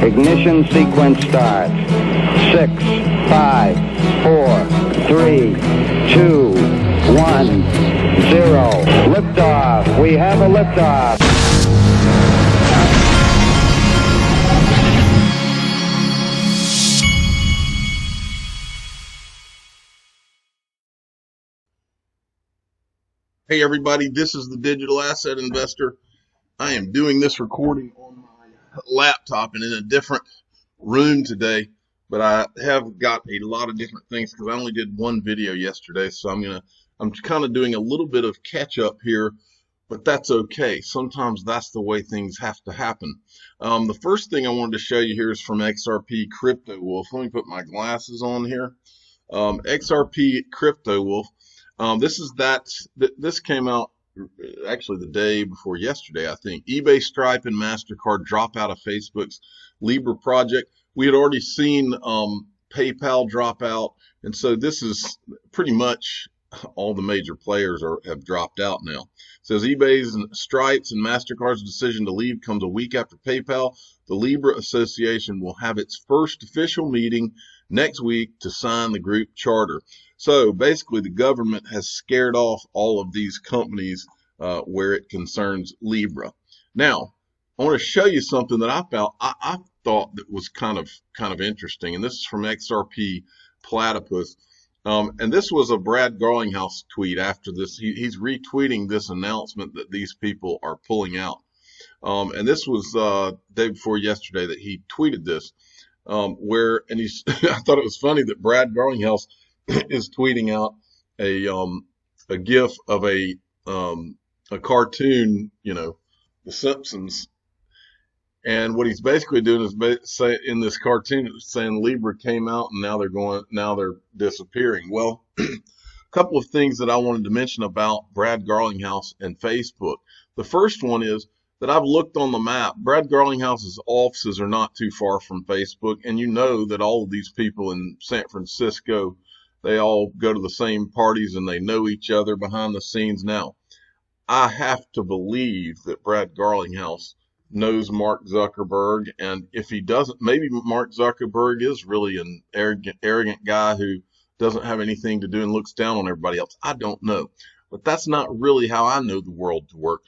Ignition sequence starts. 6, 5, 4, 3, 2, 1, 0. Liftoff. We have a liftoff. Hey everybody, this is the Digital Asset Investor. I am doing this recording on my laptop and in a different room today, but I have got a lot of different things because I only did one video yesterday, so I'm kind of doing a little bit of catch up here, but that's okay. Sometimes that's the way things have to happen. The first thing I wanted to show you here is from XRP Crypto Wolf. Let me put my glasses on here. XRP Crypto Wolf. This came out actually the day before yesterday, I think. eBay, Stripe, and MasterCard drop out of Facebook's Libra project. We had already seen PayPal drop out, and so this is pretty much all the major players have dropped out now. It says eBay's and Stripe's and MasterCard's decision to leave comes a week after PayPal. The Libra Association will have its first official meeting next week to sign the group charter. So basically the government has scared off all of these companies where it concerns Libra. Now, I want to show you something that I thought that was kind of interesting, and this is from XRP Platypus. And this was a Brad Garlinghouse tweet after this. He's retweeting this announcement that these people are pulling out. And this was day before yesterday that he tweeted this, and he's I thought it was funny that Brad Garlinghouse is tweeting out a GIF of a cartoon, The Simpsons, and what he's basically doing is in this cartoon it's saying Libra came out and now they're disappearing. Well, a couple of things that I wanted to mention about Brad Garlinghouse and Facebook. The first one is that I've looked on the map. Brad Garlinghouse's offices are not too far from Facebook, and you know that all of these people in San Francisco, they all go to the same parties and they know each other behind the scenes. Now, I have to believe that Brad Garlinghouse knows Mark Zuckerberg, and if he doesn't, maybe Mark Zuckerberg is really an arrogant guy who doesn't have anything to do and looks down on everybody else. I don't know, but that's not really how I know the world to work.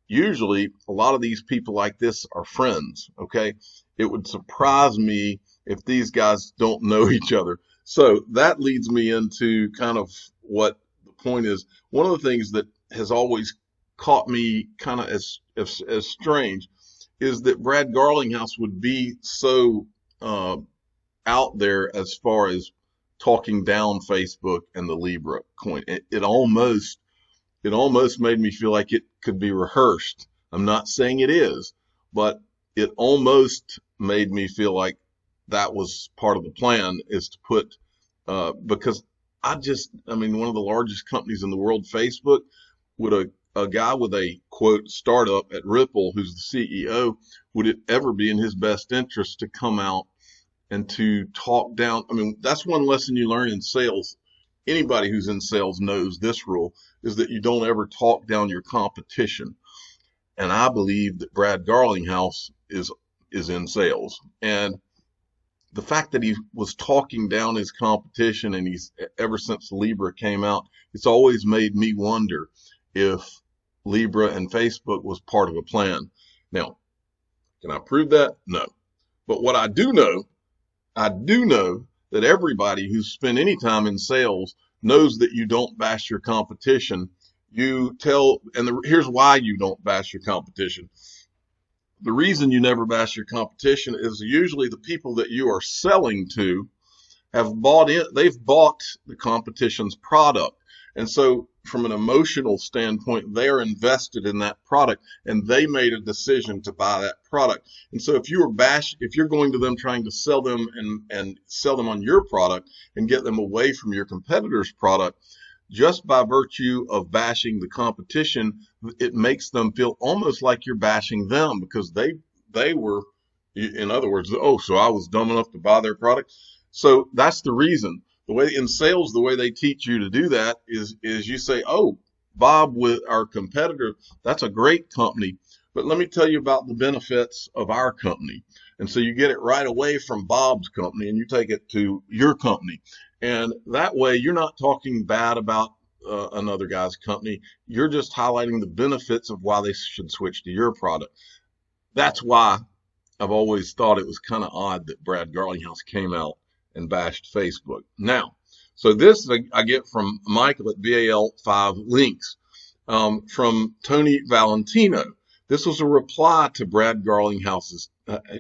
Usually, a lot of these people like this are friends, okay? It would surprise me if these guys don't know each other. So that leads me into kind of what the point is. One of the things that has always caught me kind of as strange is that Brad Garlinghouse would be so out there as far as talking down Facebook and the Libra coin. It almost made me feel like it could be rehearsed. I'm not saying it is, but it almost made me feel like that was part of the plan, is to put, because one of the largest companies in the world, Facebook, would a guy with a quote startup at Ripple, who's the CEO, would it ever be in his best interest to come out and to talk down? I mean, that's one lesson you learn in sales. Anybody who's in sales knows this rule, is that you don't ever talk down your competition. And I believe that Brad Garlinghouse is in sales. And the fact that he was talking down his competition, and he's ever since Libra came out, it's always made me wonder if Libra and Facebook was part of a plan. Now, can I prove that? No. But what I do know that everybody who's spent any time in sales knows that you don't bash your competition. Here's why you don't bash your competition. The reason you never bash your competition is usually the people that you are selling to they've bought the competition's product. And so from an emotional standpoint, they're invested in that product and they made a decision to buy that product. And so if you're going to them trying to sell them and sell them on your product and get them away from your competitor's product, just by virtue of bashing the competition, it makes them feel almost like you're bashing them, because they were, in other words, so I was dumb enough to buy their product. So that's the reason. The way in sales, the way they teach you to do that is you say, oh, Bob, with our competitor, that's a great company, But let me tell you about the benefits of our company. And so you get it right away from Bob's company and you take it to your company. And that way you're not talking bad about another guy's company. You're just highlighting the benefits of why they should switch to your product. That's why I've always thought it was kind of odd that Brad Garlinghouse came out and bashed Facebook. Now, so this I get from Michael at BAL5 Links, from Tony Valentino. This was a reply to Brad Garlinghouse's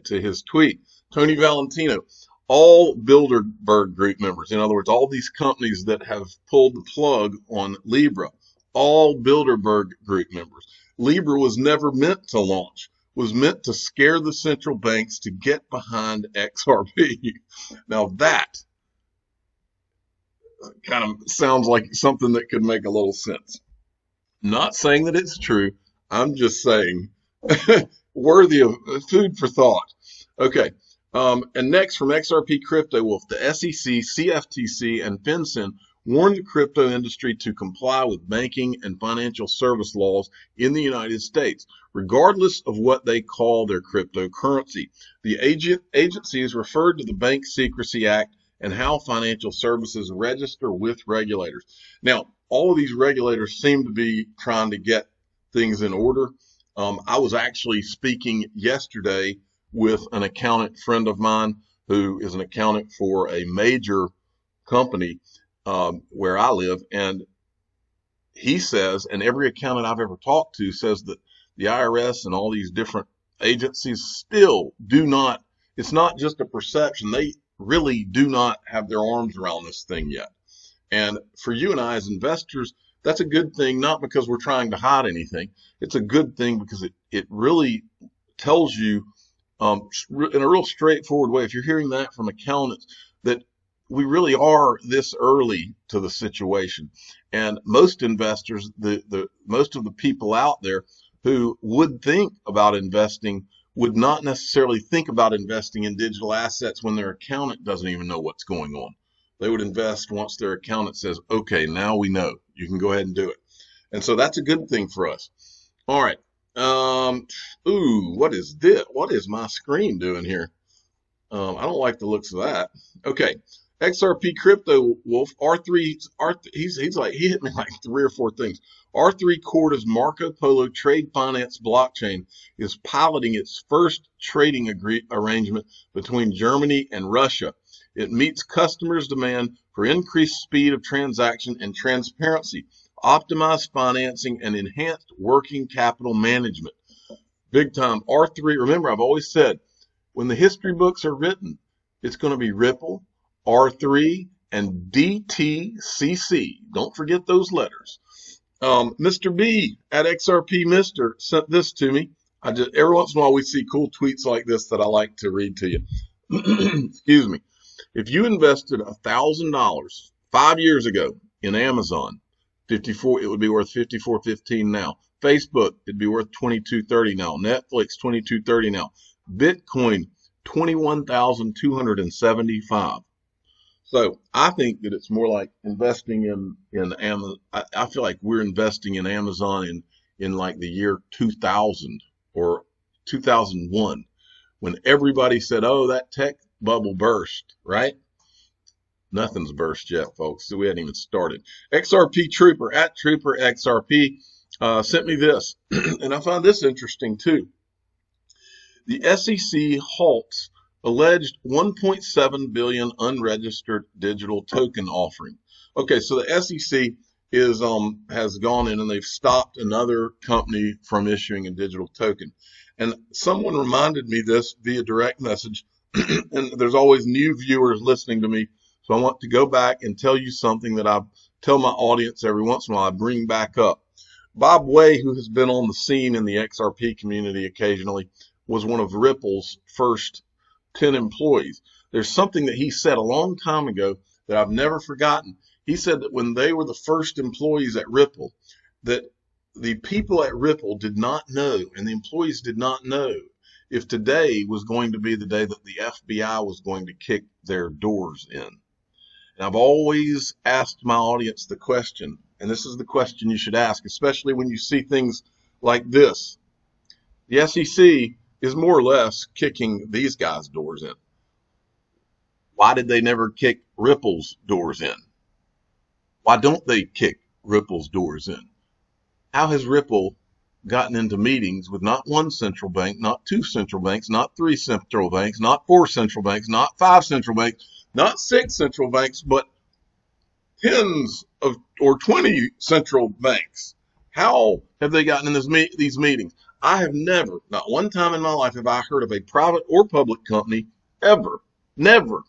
to his tweet. Tony Valentino, all Bilderberg Group members, in other words, all these companies that have pulled the plug on Libra, all Bilderberg Group members. Libra was never meant to launch, was meant to scare the central banks to get behind XRP. Now that kind of sounds like something that could make a little sense. Not saying that it's true. I'm just saying worthy of food for thought. Okay. And next from XRP Crypto Wolf, the SEC, CFTC, and FinCEN warned the crypto industry to comply with banking and financial service laws in the United States, regardless of what they call their cryptocurrency. The agencies referred to the Bank Secrecy Act and how financial services register with regulators. Now, all of these regulators seem to be trying to get things in order. I was actually speaking yesterday with an accountant friend of mine who is an accountant for a major company where I live, and he says, and every accountant I've ever talked to says that the IRS and all these different agencies still do not, it's not just a perception, they really do not have their arms around this thing yet. And for you and I as investors, that's a good thing, not because we're trying to hide anything. It's a good thing because it really tells you in a real straightforward way, if you're hearing that from accountants, that we really are this early to the situation. And most investors, most of the people out there who would think about investing would not necessarily think about investing in digital assets when their accountant doesn't even know what's going on. They would invest once their accountant says, okay, now we know. You can go ahead and do it. And so that's a good thing for us. All right. What is this? What is my screen doing here? I don't like the looks of that. Okay. XRP Crypto Wolf, R3, he's like, he hit me like 3 or 4 things. R3 Corda's Marco Polo trade finance blockchain is piloting its first trading arrangement between Germany and Russia. It meets customers' demand for increased speed of transaction and transparency, optimized financing, and enhanced working capital management. Big time. R3, remember, I've always said, when the history books are written, it's going to be Ripple, R3, and DTCC. Don't forget those letters. Mr. B at XRP Mister sent this to me. Every once in a while we see cool tweets like this that I like to read to you. Excuse me. If you invested $1,000 5 years ago in Amazon, it would be worth $54.15 now. Facebook, it'd be worth $22.30 now. Netflix, $22.30 now. Bitcoin, $21,275. So I think that it's more like investing in Amazon. I feel like we're investing in Amazon in like the year 2000 or 2001, when everybody said, oh, that tech bubble burst, right? Nothing's burst yet, folks. So we hadn't even started. XRP Trooper at Trooper XRP sent me this, and I found this interesting too. The SEC halts alleged 1.7 billion unregistered digital token offering. Okay, so the SEC has gone in and they've stopped another company from issuing a digital token. And someone reminded me this via direct message, and there's always new viewers listening to me, so I want to go back and tell you something that I tell my audience every once in a while. I bring back up. Bob Way, who has been on the scene in the XRP community occasionally, was one of Ripple's first 10 employees. There's something that he said a long time ago that I've never forgotten. He said that when they were the first employees at Ripple, that the people at Ripple did not know, and the employees did not know, if today was going to be the day that the FBI was going to kick their doors in. And I've always asked my audience the question, and this is the question you should ask, especially when you see things like this. The SEC is more or less kicking these guys' doors in. Why did they never kick Ripple's doors in? Why don't they kick Ripple's doors in? How has Ripple gotten into meetings with not one central bank, not two central banks, not three central banks, not four central banks, not five central banks, not six central banks, but tens of or 20 central banks? How have they gotten in these meetings? I have never, not one time in my life, have I heard of a private or public company ever, never,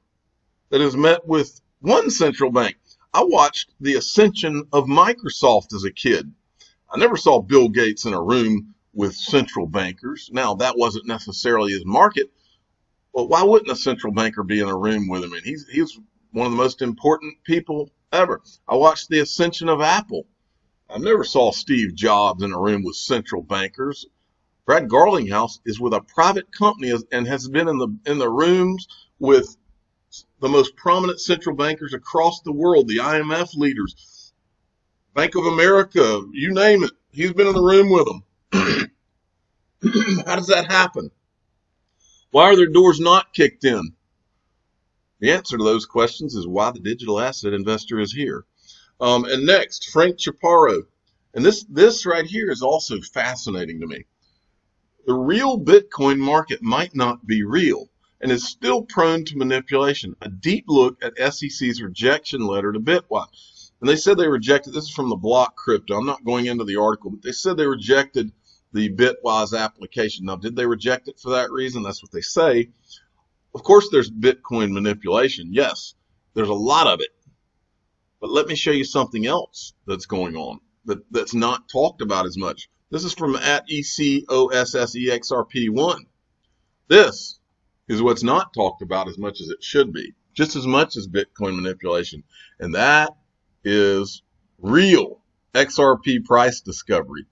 that has met with one central bank. I watched the ascension of Microsoft as a kid. I never saw Bill Gates in a room with central bankers. Now, that wasn't necessarily his market, but why wouldn't a central banker be in a room with him? And he's one of the most important people ever. I watched the ascension of Apple. I never saw Steve Jobs in a room with central bankers. Brad Garlinghouse is with a private company and has been in the rooms with the most prominent central bankers across the world, the IMF leaders, Bank of America, you name it. He's been in the room with them. How does that happen? Why are their doors not kicked in? The answer to those questions is why the digital asset investor is here. And next, Frank Chaparro. And this right here is also fascinating to me. The real Bitcoin market might not be real and is still prone to manipulation. A deep look at SEC's rejection letter to Bitwise. And they said they rejected, this is from the Block Crypto. I'm not going into the article, but they said they rejected the Bitwise application. Now, did they reject it for that reason? That's what they say. Of course, there's Bitcoin manipulation. Yes, there's a lot of it. But let me show you something else that's going on that's not talked about as much. This is from at ECOSSEXRP1. This is what's not talked about as much as it should be, just as much as Bitcoin manipulation. And that is real XRP price discovery.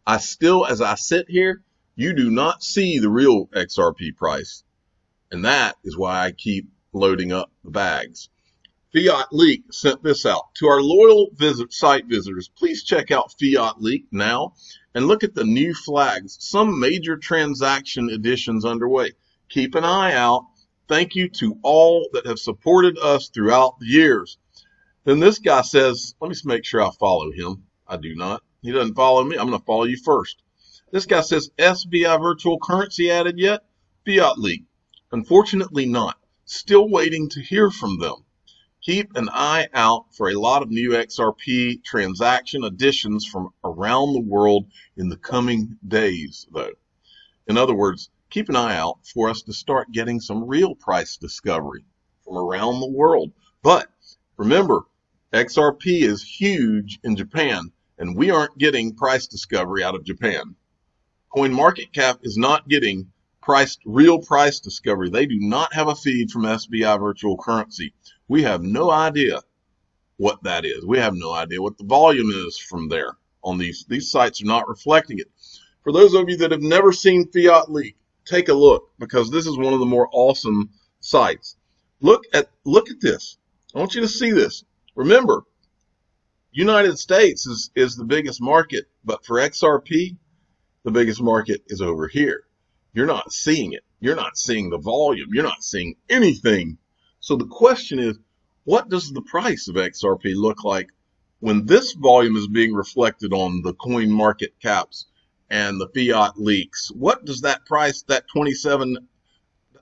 I still, as I sit here, you do not see the real XRP price. And that is why I keep loading up the bags. Fiat Leak sent this out. To our loyal site visitors, please check out Fiat Leak now and look at the new flags. Some major transaction additions underway. Keep an eye out. Thank you to all that have supported us throughout the years. Then this guy says, let me make sure I follow him. I do not. He doesn't follow me. I'm going to follow you first. This guy says, SBI virtual currency added yet? Fiat Leak. Unfortunately not. Still waiting to hear from them. Keep an eye out for a lot of new XRP transaction additions from around the world in the coming days, though. In other words, keep an eye out for us to start getting some real price discovery from around the world. But remember, XRP is huge in Japan, and we aren't getting price discovery out of Japan. CoinMarketCap is not getting real price discovery. They do not have a feed from SBI virtual currency. We have no idea what that is. We have no idea what the volume is from there on these. These sites are not reflecting it. For those of you that have never seen Fiat Leak, take a look, because this is one of the more awesome sites. Look at this. I want you to see this. Remember, United States is the biggest market, but for XRP, the biggest market is over here. You're not seeing it. You're not seeing the volume. You're not seeing anything. So the question is, what does the price of XRP look like when this volume is being reflected on the coin market caps and the Fiat Leaks? What does that price, that 27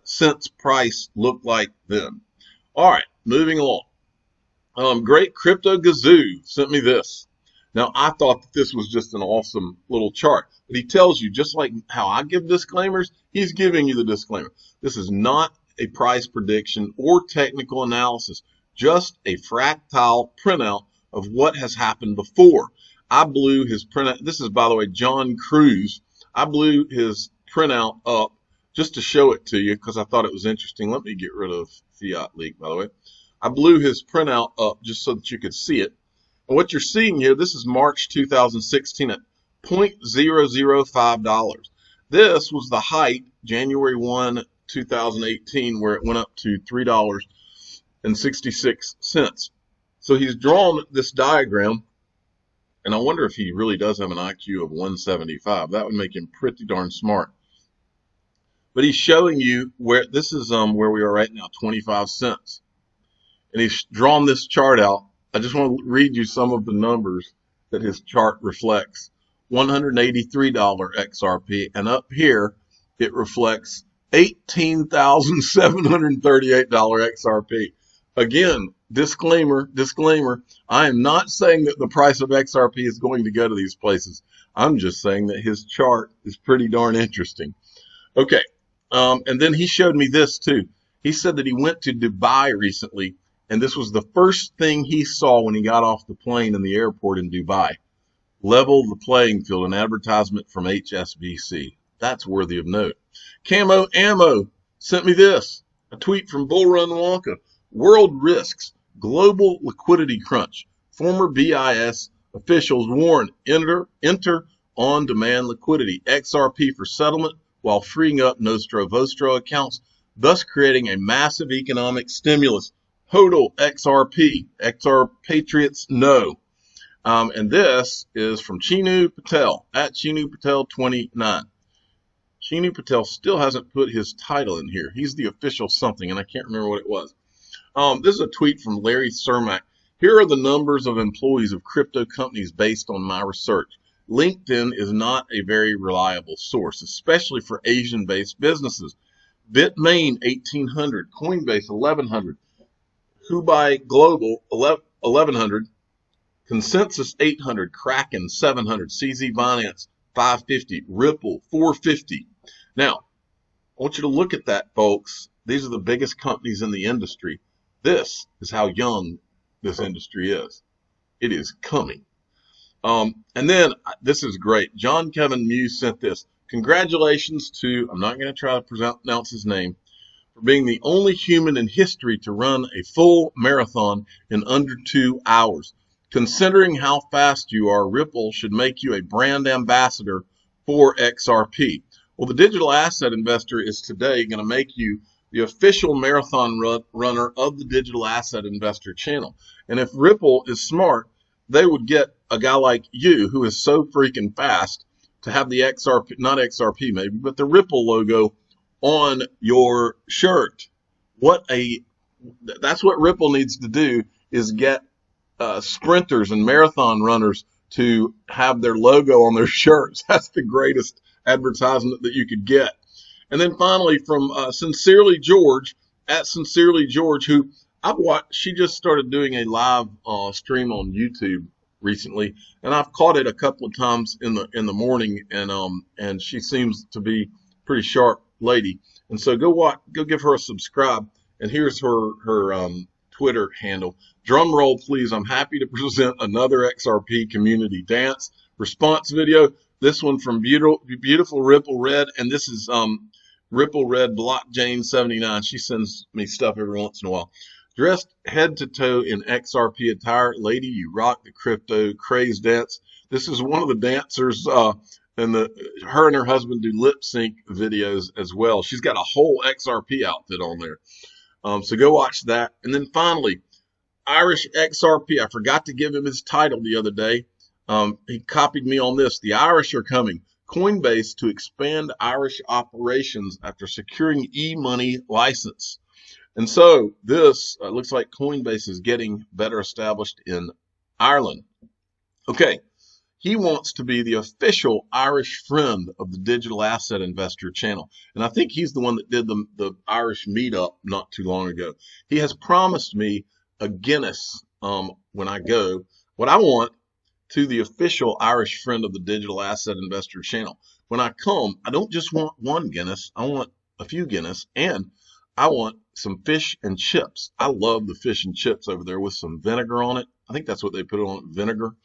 cents price, look like then? All right, moving along. Great Crypto Gazoo sent me this. Now, I thought that this was just an awesome little chart, but he tells you, just like how I give disclaimers, he's giving you the disclaimer. This is not a price prediction or technical analysis, just a fractal printout of what has happened before. I blew his printout. This is, by the way, John Cruz. I blew his printout up just to show it to you because I thought it was interesting. Let me get rid of Fiat Leak, by the way. I blew his printout up just so that you could see it. And what you're seeing here, this is March 2016 at $0.005. This was the height, January 1, 2018, where it went up to $3.66. So he's drawn this diagram And I wonder if he really does have an IQ of 175. That would make him pretty darn smart. But he's showing you where this is where we are right now, 25 cents. And he's drawn this chart out. I just want to read you some of the numbers that his chart reflects. $183 XRP, and up here it reflects $18,738 XRP. Again, disclaimer, I am not saying that the price of XRP is going to go to these places. I'm just saying that his chart is pretty darn interesting. Okay, and then he showed me this too. He said that he went to Dubai recently, and this was the first thing he saw when he got off the plane in the airport in Dubai. Level the playing field, an advertisement from HSBC. That's worthy of note. Camo Ammo sent me this, a tweet from Bull Run Wonka. World risks, global liquidity crunch. Former BIS officials warn enter on-demand liquidity, XRP for settlement, while freeing up Nostro Vostro accounts, thus creating a massive economic stimulus. Hodl XRP. XR Patriots no. And this is from Chinu Patel, at Chinu Patel 29. Chinu Patel still hasn't put his title in here. He's the official something, and I can't remember what it was. This is a tweet from Larry Cermak. Here are the numbers of employees of crypto companies based on my research. LinkedIn is not a very reliable source, especially for Asian-based businesses. Bitmain 1,800, Coinbase 1,100, Hubai Global 1,100, Consensus 800, Kraken 700, CZ Binance 550, Ripple 450. Now, I want you to look at that, folks. These are the biggest companies in the industry. This is how young this industry is. It is coming. And then this is great. John Kevin Muse sent this. Congratulations to, I'm not going to try to pronounce his name, for being the only human in history to run a full marathon in under 2 hours. Considering how fast you are, Ripple should make you a brand ambassador for XRP. Well, the digital asset investor is today going to make you the official marathon runner of the digital asset investor channel. And if Ripple is smart, they would get a guy like you who is so freaking fast to have the XRP, not XRP maybe, but the Ripple logo on your shirt. That's what Ripple needs to do, is get sprinters and marathon runners to have their logo on their shirts. That's the greatest advertisement that you could get. And then finally from Sincerely George, at Sincerely George, who I've watched, she just started doing a live stream on YouTube recently, and I've caught it a couple of times in the morning, and she seems to be a pretty sharp lady. And so go give her a subscribe. And here's her Twitter handle. Drum roll, please. I'm happy to present another XRP community dance response video. This one from beautiful Ripple Red, and this is Ripple Red Blockchain 79. She sends me stuff every once in a while. Dressed head to toe in XRP attire, lady, you rock the crypto craze dance. This is one of the dancers, and her and her husband do lip sync videos as well. She's got a whole XRP outfit on there. So go watch that. And then finally, Irish XRP. I forgot to give him his title the other day. He copied me on this. The Irish are coming. Coinbase to expand Irish operations after securing e-money license. And so this looks like Coinbase is getting better established in Ireland. Okay, he wants to be the official Irish friend of the Digital Asset Investor channel. And I think he's the one that did the Irish meetup not too long ago. He has promised me a Guinness when I go. What I want to the official Irish friend of the Digital Asset Investor channel. When I come, I don't just want one Guinness. I want a few Guinness, and I want some fish and chips. I love the fish and chips over there with some vinegar on it. I think that's what they put on it, vinegar.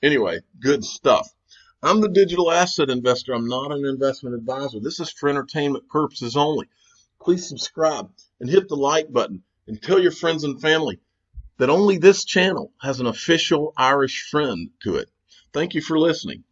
Anyway, good stuff. I'm the Digital Asset Investor. I'm not an investment advisor. This is for entertainment purposes only. Please subscribe and hit the like button and tell your friends and family that only this channel has an official Irish friend to it. Thank you for listening.